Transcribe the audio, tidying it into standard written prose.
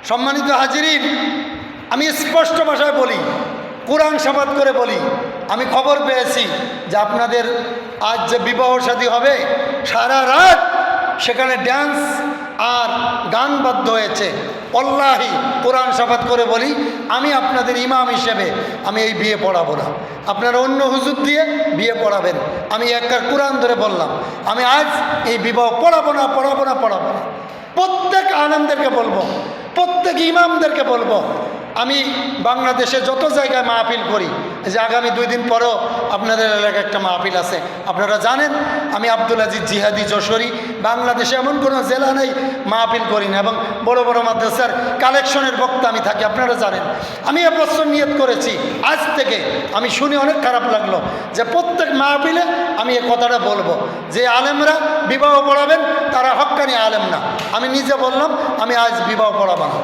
সম্মানিত হাজিরিন, আমি স্পষ্ট ভাষায় বলি, কোরআন শপথ করে বলি, আমি খবর পেয়েছি যে আপনাদের আজ যে বিবাহ শাদী হবে সারা রাত সেখানে ড্যান্স আর গান বাদ্য হয়েছে। আল্লাহি কোরআন শপথ করে বলি, আমি আপনাদের ইমাম হিসেবে আমি এই বিয়ে পড়াবো না। আপনারা অন্য হুজুর দিয়ে বিয়ে পড়াবেন, আমি একটা কোরআন ধরে বললাম আমি আজ এই বিবাহ পড়াবো না। প্রত্যেক আলেমদেরকে বলবো, প্রত্যেক ইমামদেরকে বলবো, আমি বাংলাদেশে যত জায়গায় মাহফিল করি, যে আগামী 2 দিন পরেও আপনাদের এলাকায় একটা মাহফিল আছে, আপনারা জানেন আমি আব্দুল আজিজ জিহাদি যশোরী, বাংলাদেশে এমন কোনো জেলা নেই মাহফিল করি না, এবং বড় বড় মাদ্রাসার কালেকশনের বক্তা আমি থাকি, আপনারা জানেন। আমি এবছর নিয়ত করেছি, আজ থেকে আমি শুনে অনেক খারাপ লাগলো যে প্রত্যেক মাহফিলে আমি এ কথাটা বলবো যে আলেমরা বিবাহ পড়াবেন তারা হক্কানি আলেম না। আমি নিজে বললাম আমি আজ বিবাহ পড়াবো না।